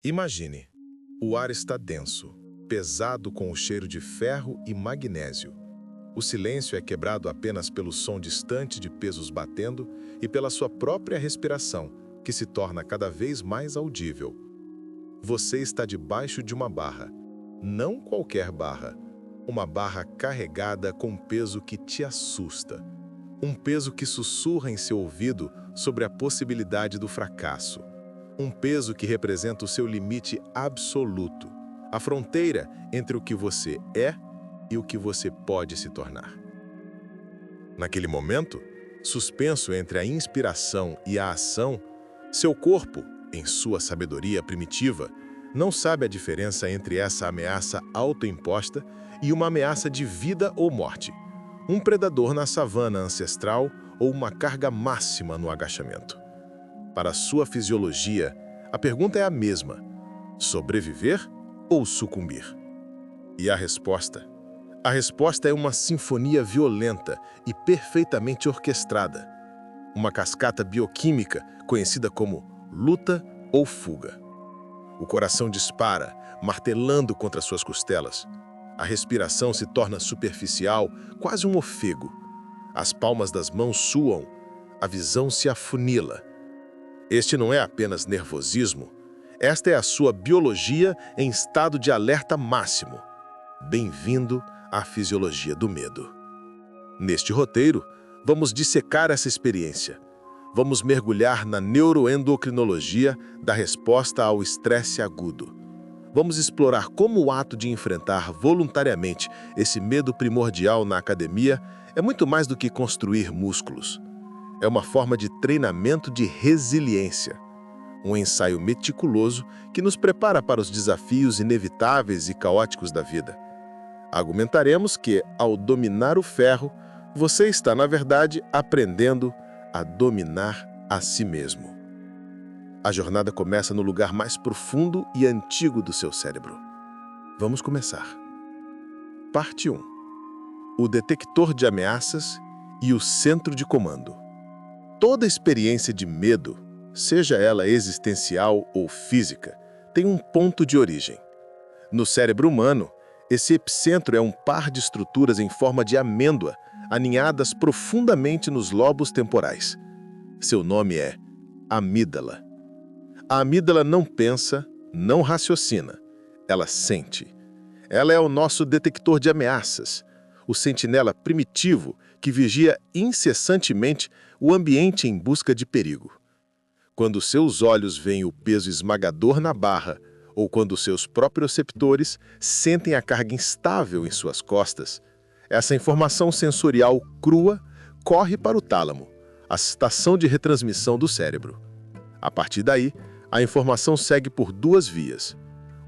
Imagine, o ar está denso, pesado com o cheiro de ferro e magnésio. O silêncio é quebrado apenas pelo som distante de pesos batendo e pela sua própria respiração, que se torna cada vez mais audível. Você está debaixo de uma barra, não qualquer barra, uma barra carregada com um peso que te assusta. Um peso que sussurra em seu ouvido sobre a possibilidade do fracasso. Um peso que representa o seu limite absoluto, a fronteira entre o que você é e o que você pode se tornar. Naquele momento, suspenso entre a inspiração e a ação, seu corpo, em sua sabedoria primitiva, não sabe a diferença entre essa ameaça autoimposta e uma ameaça de vida ou morte, um predador na savana ancestral ou uma carga máxima no agachamento. Para sua fisiologia, a pergunta é a mesma: sobreviver ou sucumbir? E a resposta? A resposta é uma sinfonia violenta e perfeitamente orquestrada. Uma cascata bioquímica conhecida como luta ou fuga. O coração dispara, martelando contra suas costelas. A respiração se torna superficial, quase um ofego. As palmas das mãos suam, a visão se afunila. Este não é apenas nervosismo, esta é a sua biologia em estado de alerta máximo. Bem-vindo à fisiologia do medo. Neste roteiro, vamos dissecar essa experiência. Vamos mergulhar na neuroendocrinologia da resposta ao estresse agudo. Vamos explorar como o ato de enfrentar voluntariamente esse medo primordial na academia é muito mais do que construir músculos. É uma forma de treinamento de resiliência. Um ensaio meticuloso que nos prepara para os desafios inevitáveis e caóticos da vida. Argumentaremos que, ao dominar o ferro, você está, na verdade, aprendendo a dominar a si mesmo. A jornada começa no lugar mais profundo e antigo do seu cérebro. Vamos começar. Parte 1. O detector de ameaças e o centro de comando. Toda experiência de medo, seja ela existencial ou física, tem um ponto de origem. No cérebro humano, esse epicentro é um par de estruturas em forma de amêndoa, aninhadas profundamente nos lobos temporais. Seu nome é amígdala. A amígdala não pensa, não raciocina, ela sente. Ela é o nosso detector de ameaças, o sentinela primitivo que vigia incessantemente o ambiente em busca de perigo. Quando seus olhos veem o peso esmagador na barra, ou quando seus proprioceptores sentem a carga instável em suas costas, essa informação sensorial crua corre para o tálamo, a estação de retransmissão do cérebro. A partir daí, a informação segue por duas vias.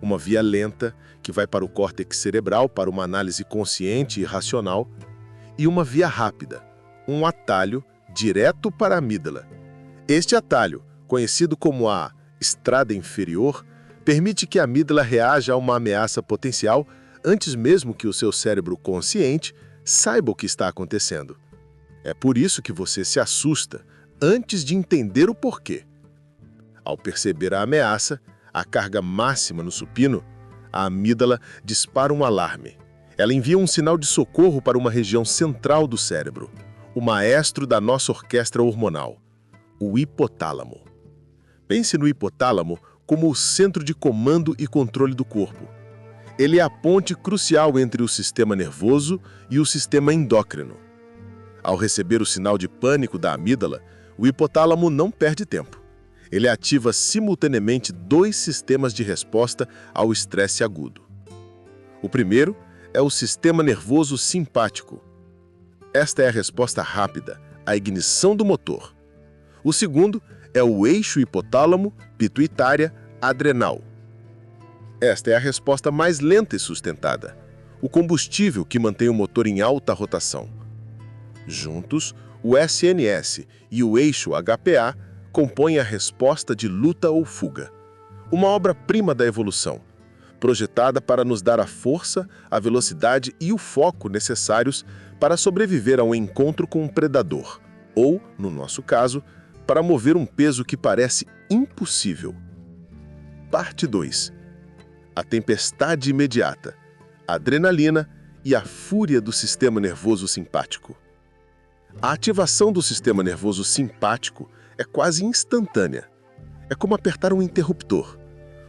Uma via lenta, que vai para o córtex cerebral para uma análise consciente e racional, e uma via rápida, um atalho direto para a amígdala. Este atalho, conhecido como a estrada inferior, permite que a amígdala reaja a uma ameaça potencial antes mesmo que o seu cérebro consciente saiba o que está acontecendo. É por isso que você se assusta antes de entender o porquê. Ao perceber a ameaça, a carga máxima no supino, a amígdala dispara um alarme. Ela envia um sinal de socorro para uma região central do cérebro, o maestro da nossa orquestra hormonal, o hipotálamo. Pense no hipotálamo como o centro de comando e controle do corpo. Ele é a ponte crucial entre o sistema nervoso e o sistema endócrino. Ao receber o sinal de pânico da amígdala, o hipotálamo não perde tempo. Ele ativa simultaneamente dois sistemas de resposta ao estresse agudo. O primeiro é o sistema nervoso simpático. Esta é a resposta rápida, a ignição do motor. O segundo é o eixo hipotálamo-pituitária-adrenal. Esta é a resposta mais lenta e sustentada, o combustível que mantém o motor em alta rotação. Juntos, o SNS e o eixo HPA compõem a resposta de luta ou fuga, uma obra-prima da evolução, projetada para nos dar a força, a velocidade e o foco necessários para sobreviver a um encontro com um predador, ou, no nosso caso, para mover um peso que parece impossível. Parte 2. A tempestade imediata, a adrenalina e a fúria do sistema nervoso simpático. A ativação do sistema nervoso simpático é quase instantânea. É como apertar um interruptor.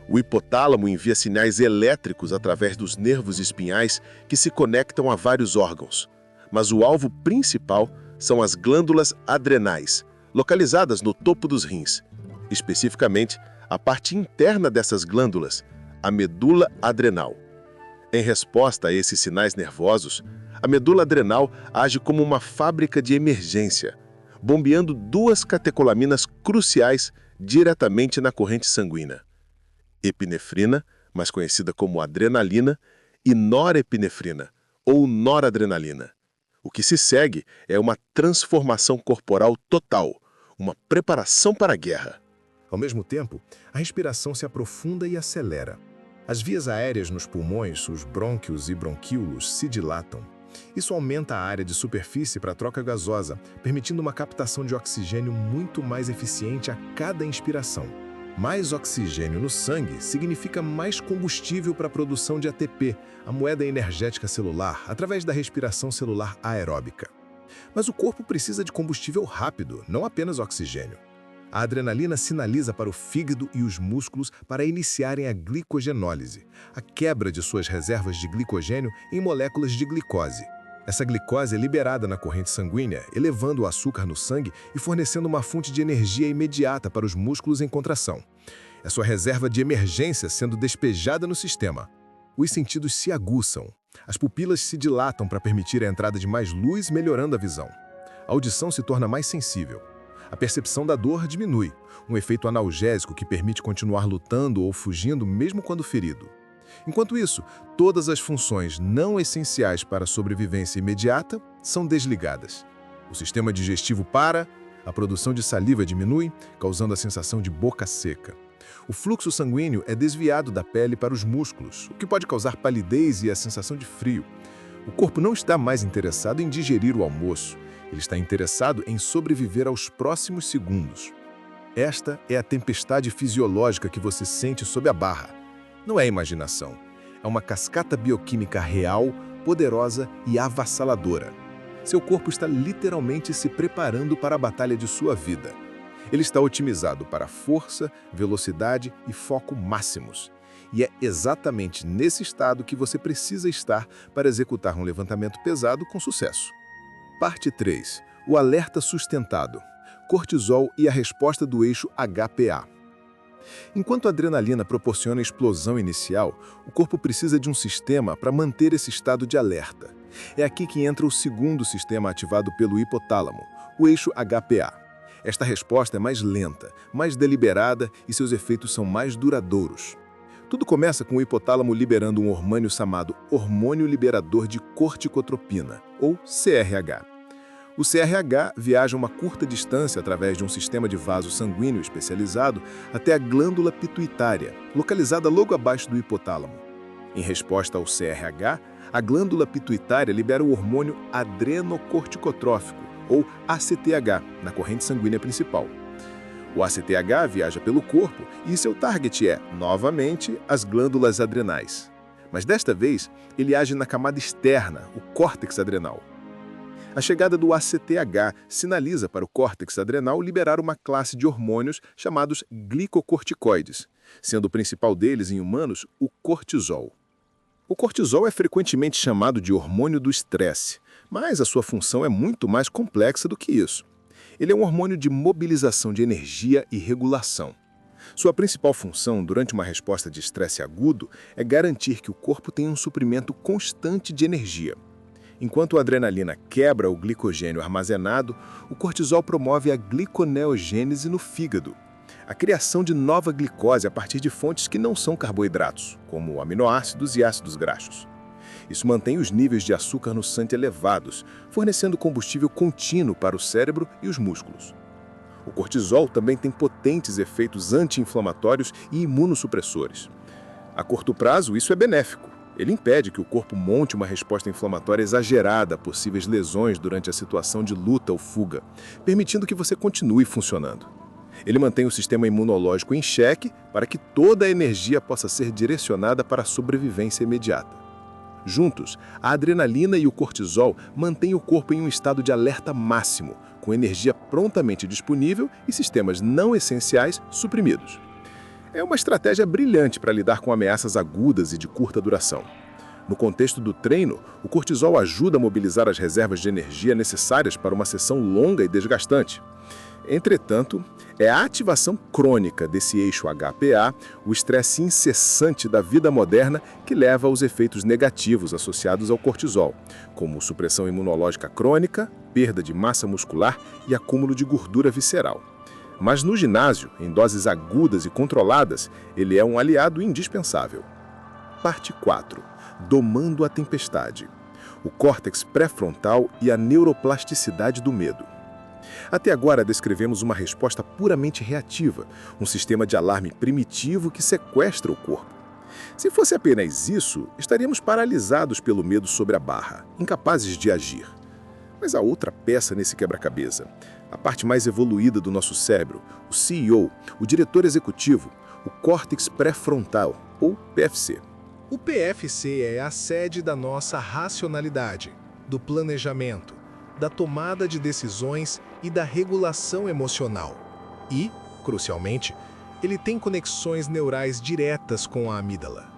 O hipotálamo envia sinais elétricos através dos nervos espinhais que se conectam a vários órgãos. Mas o alvo principal são as glândulas adrenais, localizadas no topo dos rins. Especificamente, a parte interna dessas glândulas, a medula adrenal. Em resposta a esses sinais nervosos, a medula adrenal age como uma fábrica de emergência, bombeando duas catecolaminas cruciais diretamente na corrente sanguínea. Epinefrina, mais conhecida como adrenalina, e norepinefrina, ou noradrenalina. O que se segue é uma transformação corporal total, uma preparação para a guerra. Ao mesmo tempo, a respiração se aprofunda e acelera. As vias aéreas nos pulmões, os brônquios e bronquíolos, se dilatam. Isso aumenta a área de superfície para a troca gasosa, permitindo uma captação de oxigênio muito mais eficiente a cada inspiração. Mais oxigênio no sangue significa mais combustível para a produção de ATP, a moeda energética celular, através da respiração celular aeróbica. Mas o corpo precisa de combustível rápido, não apenas oxigênio. A adrenalina sinaliza para o fígado e os músculos para iniciarem a glicogenólise, a quebra de suas reservas de glicogênio em moléculas de glicose. Essa glicose é liberada na corrente sanguínea, elevando o açúcar no sangue e fornecendo uma fonte de energia imediata para os músculos em contração. É sua reserva de emergência sendo despejada no sistema. Os sentidos se aguçam. As pupilas se dilatam para permitir a entrada de mais luz, melhorando a visão. A audição se torna mais sensível. A percepção da dor diminui, um efeito analgésico que permite continuar lutando ou fugindo mesmo quando ferido. Enquanto isso, todas as funções não essenciais para a sobrevivência imediata são desligadas. O sistema digestivo para, a produção de saliva diminui, causando a sensação de boca seca. O fluxo sanguíneo é desviado da pele para os músculos, o que pode causar palidez e a sensação de frio. O corpo não está mais interessado em digerir o almoço, ele está interessado em sobreviver aos próximos segundos. Esta é a tempestade fisiológica que você sente sob a barra. Não é imaginação. É uma cascata bioquímica real, poderosa e avassaladora. Seu corpo está literalmente se preparando para a batalha de sua vida. Ele está otimizado para força, velocidade e foco máximos. E é exatamente nesse estado que você precisa estar para executar um levantamento pesado com sucesso. Parte 3. O alerta sustentado. Cortisol e a resposta do eixo HPA. Enquanto a adrenalina proporciona a explosão inicial, o corpo precisa de um sistema para manter esse estado de alerta. É aqui que entra o segundo sistema ativado pelo hipotálamo, o eixo HPA. Esta resposta é mais lenta, mais deliberada e seus efeitos são mais duradouros. Tudo começa com o hipotálamo liberando um hormônio chamado hormônio liberador de corticotropina, ou CRH. O CRH viaja uma curta distância através de um sistema de vaso sanguíneo especializado até a glândula pituitária, localizada logo abaixo do hipotálamo. Em resposta ao CRH, a glândula pituitária libera o hormônio adrenocorticotrófico, ou ACTH, na corrente sanguínea principal. O ACTH viaja pelo corpo e seu target é, novamente, as glândulas adrenais. Mas desta vez, ele age na camada externa, o córtex adrenal. A chegada do ACTH sinaliza para o córtex adrenal liberar uma classe de hormônios chamados glicocorticoides, sendo o principal deles em humanos o cortisol. O cortisol é frequentemente chamado de hormônio do estresse, mas a sua função é muito mais complexa do que isso. Ele é um hormônio de mobilização de energia e regulação. Sua principal função durante uma resposta de estresse agudo é garantir que o corpo tenha um suprimento constante de energia. Enquanto a adrenalina quebra o glicogênio armazenado, o cortisol promove a gliconeogênese no fígado, a criação de nova glicose a partir de fontes que não são carboidratos, como aminoácidos e ácidos graxos. Isso mantém os níveis de açúcar no sangue elevados, fornecendo combustível contínuo para o cérebro e os músculos. O cortisol também tem potentes efeitos anti-inflamatórios e imunossupressores. A curto prazo, isso é benéfico. Ele impede que o corpo monte uma resposta inflamatória exagerada a possíveis lesões durante a situação de luta ou fuga, permitindo que você continue funcionando. Ele mantém o sistema imunológico em xeque para que toda a energia possa ser direcionada para a sobrevivência imediata. Juntos, a adrenalina e o cortisol mantêm o corpo em um estado de alerta máximo, com energia prontamente disponível e sistemas não essenciais suprimidos. É uma estratégia brilhante para lidar com ameaças agudas e de curta duração. No contexto do treino, o cortisol ajuda a mobilizar as reservas de energia necessárias para uma sessão longa e desgastante. Entretanto, é a ativação crônica desse eixo HPA, o estresse incessante da vida moderna, que leva aos efeitos negativos associados ao cortisol, como supressão imunológica crônica, perda de massa muscular e acúmulo de gordura visceral. Mas no ginásio, em doses agudas e controladas, ele é um aliado indispensável. Parte 4. Domando a tempestade. O córtex pré-frontal e a neuroplasticidade do medo. Até agora descrevemos uma resposta puramente reativa, um sistema de alarme primitivo que sequestra o corpo. Se fosse apenas isso, estaríamos paralisados pelo medo sobre a barra, incapazes de agir. Mas há outra peça nesse quebra-cabeça, a parte mais evoluída do nosso cérebro, o CEO, o diretor executivo, o córtex pré-frontal, ou PFC. O PFC é a sede da nossa racionalidade, do planejamento, da tomada de decisões e da regulação emocional. E, crucialmente, ele tem conexões neurais diretas com a amígdala.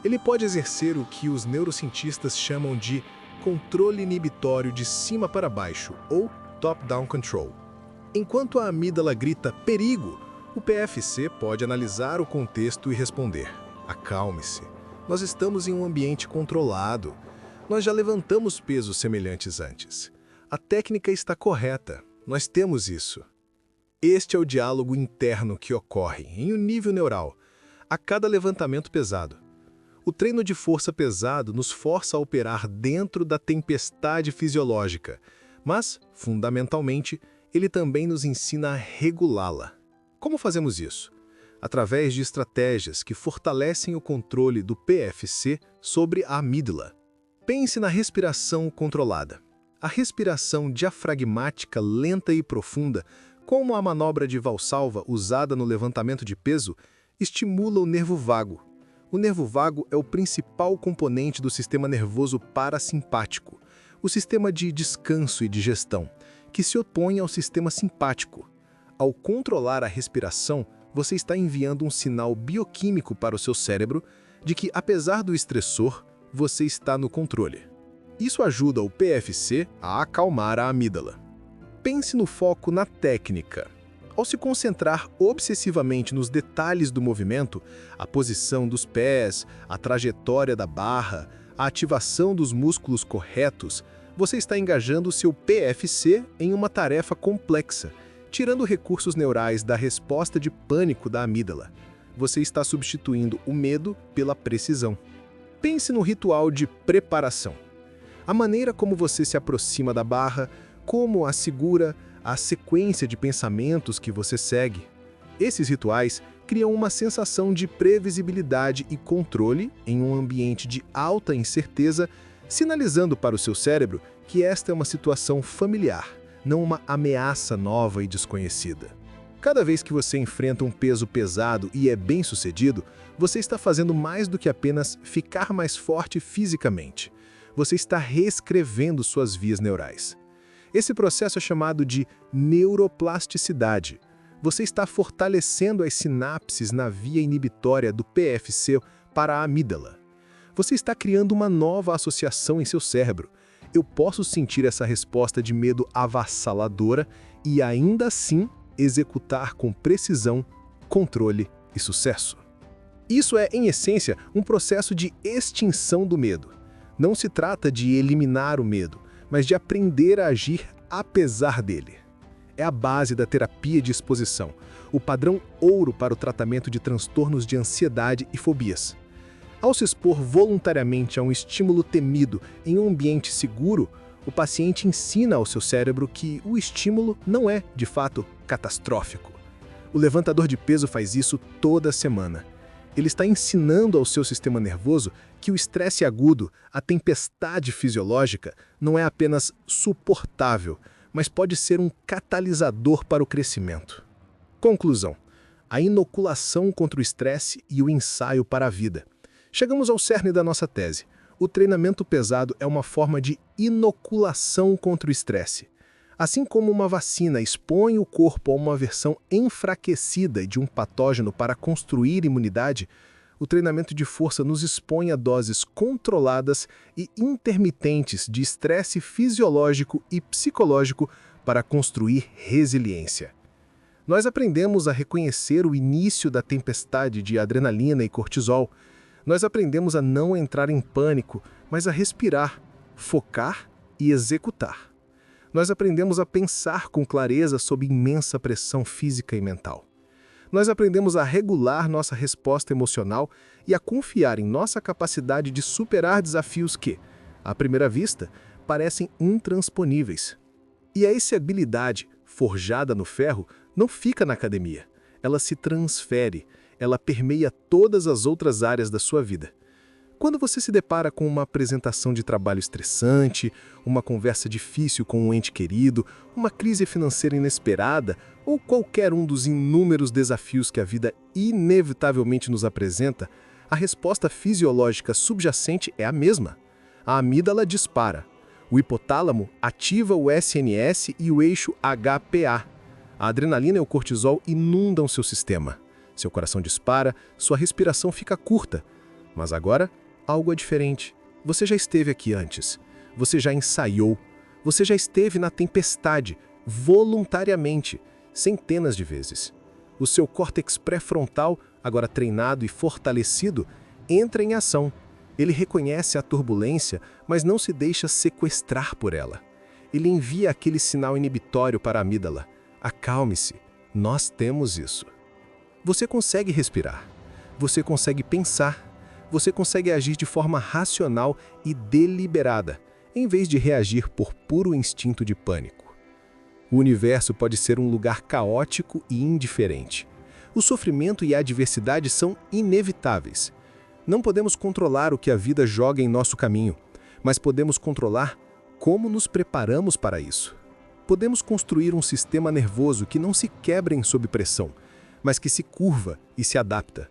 Ele pode exercer o que os neurocientistas chamam de controle inibitório de cima para baixo, ou top-down control. Enquanto a amígdala grita perigo, o PFC pode analisar o contexto e responder: acalme-se, nós estamos em um ambiente controlado. Nós já levantamos pesos semelhantes antes. A técnica está correta. Nós temos isso. Este é o diálogo interno que ocorre, em um nível neural, a cada levantamento pesado. O treino de força pesado nos força a operar dentro da tempestade fisiológica, mas, fundamentalmente, ele também nos ensina a regulá-la. Como fazemos isso? Através de estratégias que fortalecem o controle do PFC sobre a amígdala. Pense na respiração controlada. A respiração diafragmática lenta e profunda, como a manobra de Valsalva usada no levantamento de peso, estimula o nervo vago. O nervo vago é o principal componente do sistema nervoso parasimpático, o sistema de descanso e digestão, que se opõe ao sistema simpático. Ao controlar a respiração, você está enviando um sinal bioquímico para o seu cérebro de que, apesar do estressor, você está no controle. Isso ajuda o PFC a acalmar a amígdala. Pense no foco na técnica. Ao se concentrar obsessivamente nos detalhes do movimento, a posição dos pés, a trajetória da barra, a ativação dos músculos corretos, você está engajando o seu PFC em uma tarefa complexa, tirando recursos neurais da resposta de pânico da amígdala. Você está substituindo o medo pela precisão. Pense no ritual de preparação. A maneira como você se aproxima da barra, como a segura, a sequência de pensamentos que você segue. Esses rituais criam uma sensação de previsibilidade e controle em um ambiente de alta incerteza, sinalizando para o seu cérebro que esta é uma situação familiar, não uma ameaça nova e desconhecida. Cada vez que você enfrenta um peso pesado e é bem-sucedido, você está fazendo mais do que apenas ficar mais forte fisicamente. Você está reescrevendo suas vias neurais. Esse processo é chamado de neuroplasticidade. Você está fortalecendo as sinapses na via inibitória do PFC para a amígdala. Você está criando uma nova associação em seu cérebro. Eu posso sentir essa resposta de medo avassaladora e ainda assim executar com precisão, controle e sucesso. Isso é, em essência, um processo de extinção do medo. Não se trata de eliminar o medo, mas de aprender a agir apesar dele. É a base da terapia de exposição, o padrão ouro para o tratamento de transtornos de ansiedade e fobias. Ao se expor voluntariamente a um estímulo temido em um ambiente seguro, o paciente ensina ao seu cérebro que o estímulo não é, de fato, catastrófico. O levantador de peso faz isso toda semana. Ele está ensinando ao seu sistema nervoso que o estresse agudo, a tempestade fisiológica, não é apenas suportável, mas pode ser um catalisador para o crescimento. Conclusão: a inoculação contra o estresse e o ensaio para a vida. Chegamos ao cerne da nossa tese. O treinamento pesado é uma forma de inoculação contra o estresse. Assim como uma vacina expõe o corpo a uma versão enfraquecida de um patógeno para construir imunidade, o treinamento de força nos expõe a doses controladas e intermitentes de estresse fisiológico e psicológico para construir resiliência. Nós aprendemos a reconhecer o início da tempestade de adrenalina e cortisol. Nós aprendemos a não entrar em pânico, mas a respirar, focar e executar. Nós aprendemos a pensar com clareza sob imensa pressão física e mental. Nós aprendemos a regular nossa resposta emocional e a confiar em nossa capacidade de superar desafios que, à primeira vista, parecem intransponíveis. E essa habilidade, forjada no ferro, não fica na academia. Ela se transfere, ela permeia todas as outras áreas da sua vida. Quando você se depara com uma apresentação de trabalho estressante, uma conversa difícil com um ente querido, uma crise financeira inesperada ou qualquer um dos inúmeros desafios que a vida inevitavelmente nos apresenta, a resposta fisiológica subjacente é a mesma. A amígdala dispara. O hipotálamo ativa o SNS e o eixo HPA. A adrenalina e o cortisol inundam seu sistema. Seu coração dispara, sua respiração fica curta. Mas agora, algo é diferente. Você já esteve aqui antes. Você já ensaiou. Você já esteve na tempestade, voluntariamente, centenas de vezes. O seu córtex pré-frontal, agora treinado e fortalecido, entra em ação. Ele reconhece a turbulência, mas não se deixa sequestrar por ela. Ele envia aquele sinal inibitório para a amígdala. Acalme-se, nós temos isso. Você consegue respirar. Você consegue pensar. Você consegue agir de forma racional e deliberada, em vez de reagir por puro instinto de pânico. O universo pode ser um lugar caótico e indiferente. O sofrimento e a adversidade são inevitáveis. Não podemos controlar o que a vida joga em nosso caminho, mas podemos controlar como nos preparamos para isso. Podemos construir um sistema nervoso que não se quebra sob pressão, mas que se curva e se adapta.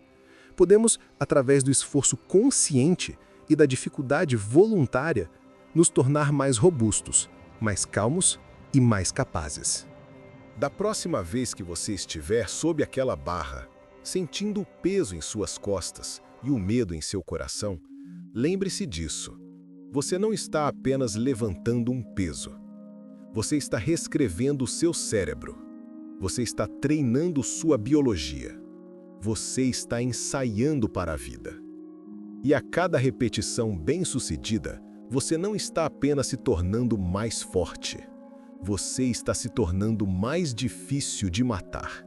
Podemos, através do esforço consciente e da dificuldade voluntária, nos tornar mais robustos, mais calmos e mais capazes. Da próxima vez que você estiver sob aquela barra, sentindo o peso em suas costas e o medo em seu coração, lembre-se disso. Você não está apenas levantando um peso. Você está reescrevendo o seu cérebro. Você está treinando sua biologia. Você está ensaiando para a vida. E a cada repetição bem-sucedida, você não está apenas se tornando mais forte. Você está se tornando mais difícil de matar.